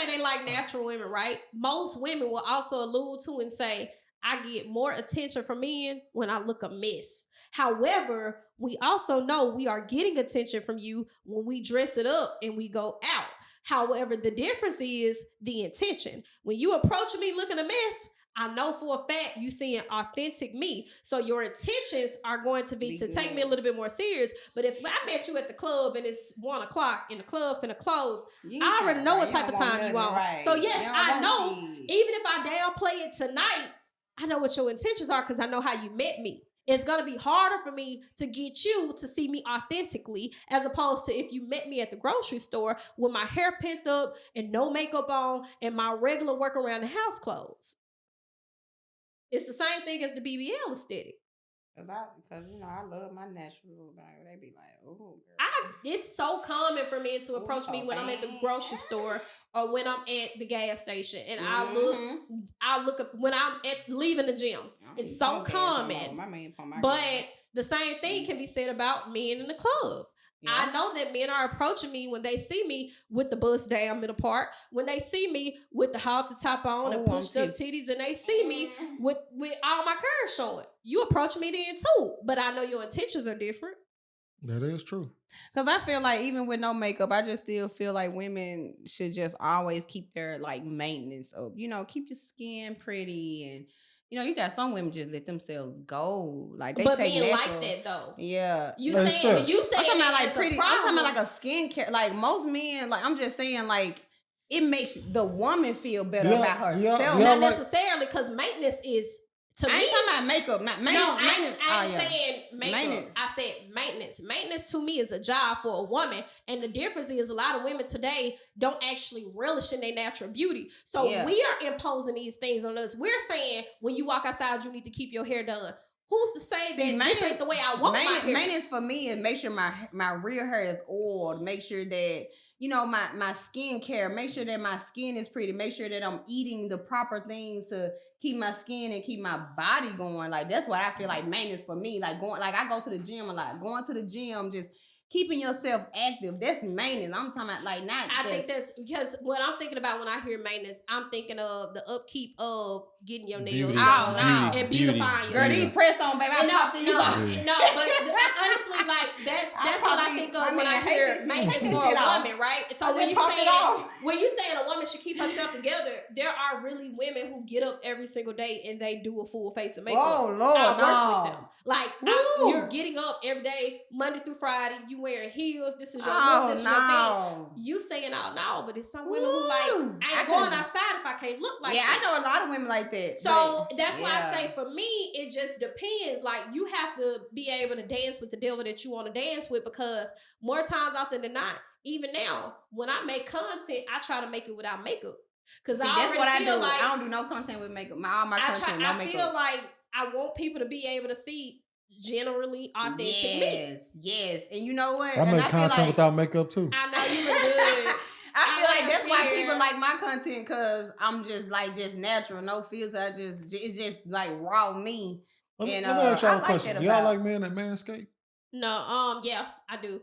say they like natural women, right? Most women will also allude to and say, I get more attention from men when I look a mess. However, we also know we are getting attention from you when we dress it up and we go out. However, the difference is the intention. When you approach me looking a mess, I know for a fact you seeing authentic me. So your intentions are going to be to take me a little bit more serious. But if I met you at the club and it's 1 o'clock and the club finna close, I already know what type of time you on. Right. So yes, I know, even if I downplay it tonight, I know what your intentions are because I know how you met me. It's going to be harder for me to get you to see me authentically as opposed to if you met me at the grocery store with my hair pent up and no makeup on and my regular work around the house clothes. It's the same thing as the BBL aesthetic. Because I love my natural. They be like, oh, girl. It's so common for men to approach me when I'm at the grocery store or when I'm at the gas station, and I look up when I'm leaving the gym. It's so common. But the same thing can be said about men in the club. Yeah. I know that men are approaching me when they see me with the bust down middle part, when they see me with the halter top on and pushed up titties, and they see me with all my curves showing. You approach me then too, but I know your intentions are different. That is true. Because I feel like even with no makeup, I just still feel like women should just always keep their like maintenance up. Keep your skin pretty and. You got some women just let themselves go. Like they take natural. Like that though. Yeah. You saying I'm talking about like pretty. I'm talking about like a skincare. Like most men, like I'm just saying, like it makes the woman feel better about herself. Not necessarily, because maintenance is. I ain't talking about makeup. Maintenance. I ain't saying makeup. Maintenance. I said maintenance. Maintenance to me is a job for a woman. And the difference is a lot of women today don't actually relish in their natural beauty. So we are imposing these things on us. We're saying when you walk outside, you need to keep your hair done. Who's to say that this ain't the way I want my hair? Maintenance for me is make sure my real hair is oiled. Make sure that my skincare. Make sure that my skin is pretty. Make sure that I'm eating the proper things to keep my skin and keep my body going. Like that's what I feel like maintenance for me. Like I go to the gym a lot. Going to the gym, just keeping yourself active. That's maintenance. I'm talking about like not. I think that's because what I'm thinking about when I hear maintenance, I'm thinking of the upkeep of getting your nails done and beautifying yourself. Girl, these press on, baby. But honestly, like that's what I think of when I hear maintenance for a woman, right? So when you saying a woman should keep herself together, there are really women who get up every single day and they do a full face of makeup. Oh Lord, I work with them. Like you're getting up every day, Monday through Friday. You wearing heels. This is your look. This is your thing. You saying out now, but it's some women who like I ain't going outside if I can't look like that. I know a lot of women like that. So that's why I say for me, it just depends. Like you have to be able to dance with the devil that you want to dance with, because more times often than not, even now, when I make content, I try to make it without makeup. Because that's what I do. Like, I don't do no content with makeup. All my content, no makeup. I feel like I want people to be able to see generally authentic me. Yes. And you know what? I make content without makeup too. I know you look good. I feel like that's why people like my content, because I'm just natural, no filter. It's just like raw me. Let me ask y'all a question. Do y'all like men that manscape? No, yeah, I do.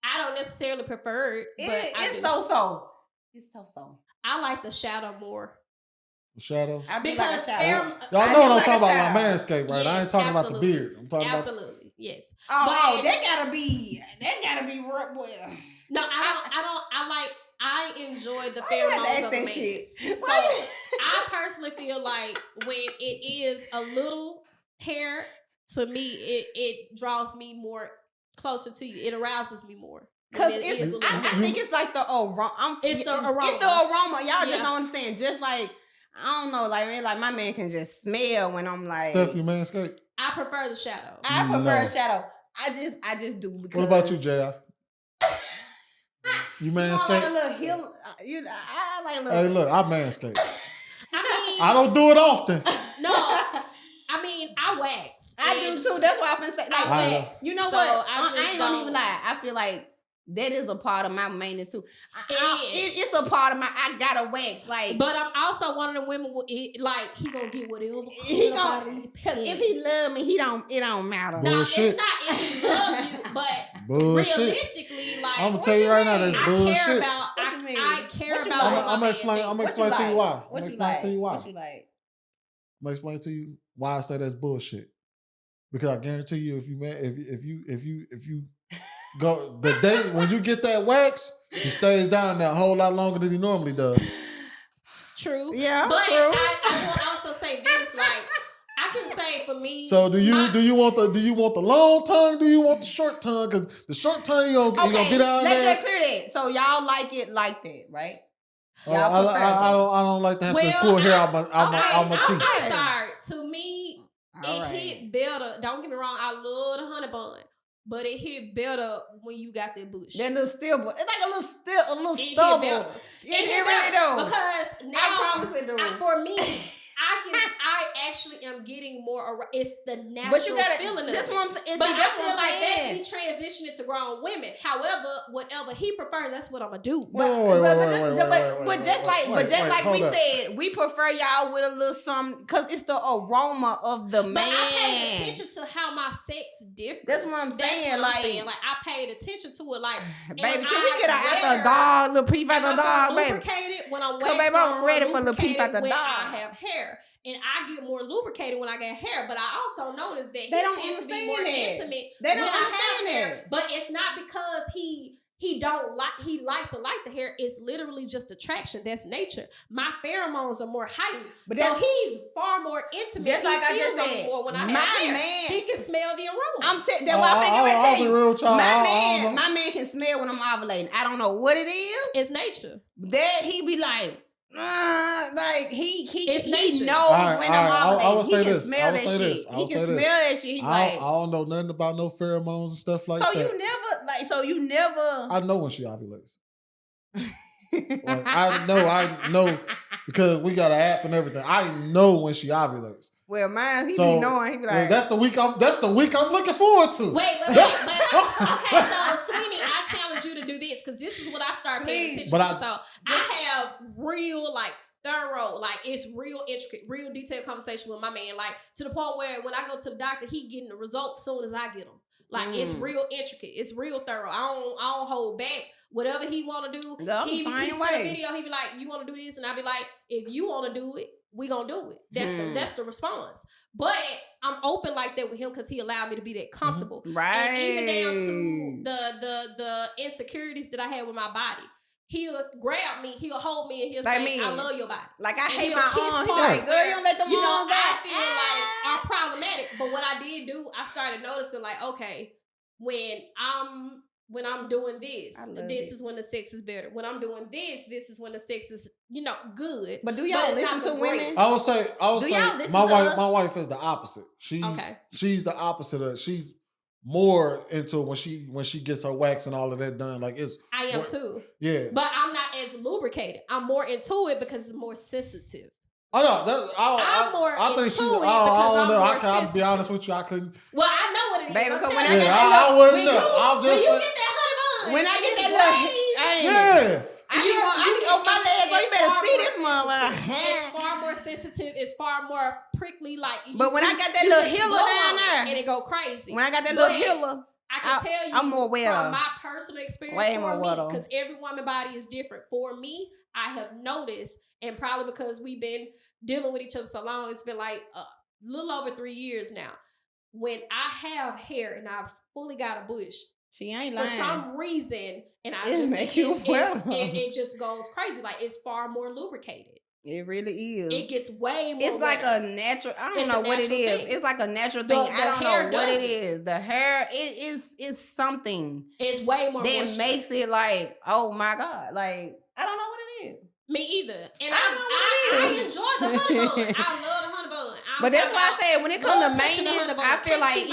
I don't necessarily prefer it, but it's so. It's so. I like the shadow more. The shadow? I do like a shadow. Y'all know what I'm talking about, like manscape, right? Yes, I ain't talking about the beard. I'm talking about yes. Oh, that gotta be well. No, I enjoy the pheromones of a man. So I personally feel like when it is a little hair, to me, it draws me more closer to you. It arouses me more. Because I think it's like the aroma. It's the aroma. Y'all just don't understand. Just like, I don't know, like my man can just smell when I'm like. Steph, you manscape? I prefer the shadow. I prefer a shadow. I just do because. What about you, JR? You manscape? I like a little heel. I like a little. Hey, look, I manscape. I don't do it often. No, I wax. I do too. That's why I've been saying. Like, wax. You know what? I ain't gonna even lie. I feel like that is a part of my maintenance too. It's a part of my. I gotta wax. Like, but I'm also one of the women. He gonna get whatever. Because if he love me, it don't matter. Bullshit. No, it's not if he love you, but realistically, like I'm gonna tell you right now, that's bullshit. I care about what I'm my gonna man explain to you why. What you Explain like? to you why. What you like? I'm gonna explain to you why I say that's bullshit. Because I guarantee you, if you go the day when you get that wax, he stays down there a whole lot longer than he normally does. True. Yeah, but true. I will also say this, like I can say for me. So do you want the long tongue? Do you want the short tongue? Because the short tongue you gonna be down there. Let's just clear that. So y'all like it like that, right? Y'all I don't like to have to pull hair out my teeth. I'm sorry. To me, hit better. Don't get me wrong. I love the honey bun, but it hit better when you got that bush. That little stubble. It's like a little stubble. It really do. Because now, I promise it do. For me, I actually am getting more. It's the natural but you gotta, feeling. That's what I'm saying. But that's I feel like that's me transitioning to grown women. However, whatever he prefers, that's what I'm gonna do. But just like we said, we prefer y'all with a little something because it's the aroma of the man. But I paid attention to how my sex differs. That's what I'm saying. Like I paid attention to it. Like, baby, can we get out the dog, Lapeef out the dog, baby? Lubricated when I'm waxing. Baby, I'm ready for Lapeef out the dog. I have hair. And I get more lubricated when I get hair, but I also notice that he tends to be more intimate. They don't understand hair. But it's not because he likes to like the hair. It's literally just attraction. That's nature. My pheromones are more heightened. But so he's far more intimate. Just like I just said, more when I have hair. Man, he can smell the aroma. My man can smell when I'm ovulating. I don't know what it is. It's nature. That he be like he knows right, when I'm ovulating. He can smell that shit. He can smell that shit. I don't know nothing about no pheromones and stuff like that. So you never. I know when she ovulates. I know because we got an app and everything. I know when she ovulates. Well, mine, he be knowing. He be like, that's the week I'm looking forward to. Wait, okay, so Sweeney, I challenge you to do this because this is what I start paying attention to. So I have real, thorough, it's real intricate, real detailed conversation with my man, to the point where when I go to the doctor, he getting the results soon as I get them. It's real intricate. It's real thorough. I don't hold back. Whatever he want to do, he send a video. He be like, "You want to do this?" And I be like, "If you want to do it, we gonna do it." That's the response. But I'm open like that with him because he allowed me to be that comfortable. Right. And even down to the insecurities that I had with my body. He'll grab me, he'll hold me, and he'll say, "I love your body." Like I hate my arm. He be like, "Girl, you don't let the arms out." I feel like I'm problematic. But what I did do, I started noticing, okay, when I'm doing this, this is when the sex is better. When I'm doing this is when the sex is, good. But do y'all listen to women? I would say my wife is the opposite. She's the opposite of she's more into when she gets her wax and all of that done. I am too. Yeah. But I'm not as lubricated. I'm more into it because it's more sensitive. Oh no, I think she. I don't know. I'll be honest with you. I couldn't. Well, I know what it is. Baby, because when I wouldn't know. I'll just. When you get that honey bun, when I get that little, I be on my legs. You better see this motherfucker. It's far more sensitive. It's far more prickly. But when I got that little healer down there, and it go crazy. When I got that little healer, I can tell you I'm more wetter. From my personal experience, way more wetter. Because every woman's body is different. For me, I have noticed, and probably because we've been dealing with each other so long, it's been a little over 3 years now. When I have hair and I've fully got a bush, she ain't lying. For some reason, and it just goes crazy. It's far more lubricated. It really is. It gets way more. It's like a natural. I don't know what it is. Thing. It's like a natural thing. I don't know what it is. The hair is something. It's way more. That makes it oh my God. I don't know what it is. Me either. And I enjoy the honey bun. I love the honey bun. But that's why I said when it comes to maintenance, I feel like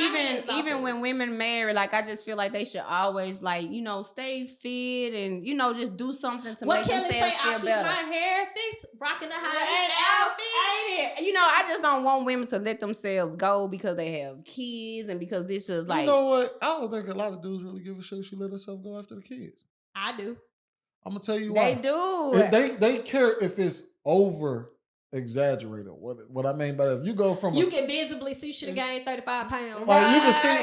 even when women marry, I just feel like they should always stay fit and just do something to make themselves feel better. My hair fixed, rocking the high outfit. Ain't it? I just don't want women to let themselves go because they have kids and because this is You know what? I don't think a lot of dudes really give a shit if she let herself go after the kids. I do. I'm gonna tell you why. They do. They care if it's over exaggerated. What I mean by that, if you go from you can visibly see she gained 35 pounds. You can see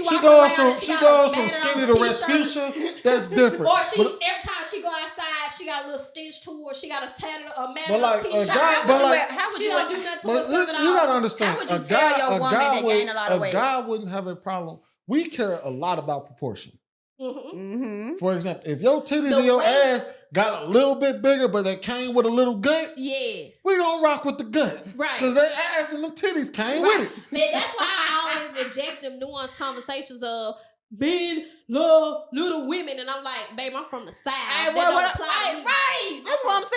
she goes from skinny to Rasputia. That's different. Or every time she go outside, she got a little stitch to her, she got a tatted, a matted But like, up a t-shirt. guy- but like- how would She you don't do nothing to But herself at all. you gotta understand, How would you tell your woman that gained a lot of weight? guy wouldn't have a problem. We care a lot about proportion. Mm-hmm. For example, if your titties The and your weight- ass got a little bit bigger, but they came with a little gut, Yeah. we gonna rock with the gut. Right. Because they ass and them titties came Right. with it. Man, that's why I always reject them nuanced conversations of men love little women. And I'm like, babe, I'm from the South. Hey, That what, don't what, apply to me. right. That's what I'm saying.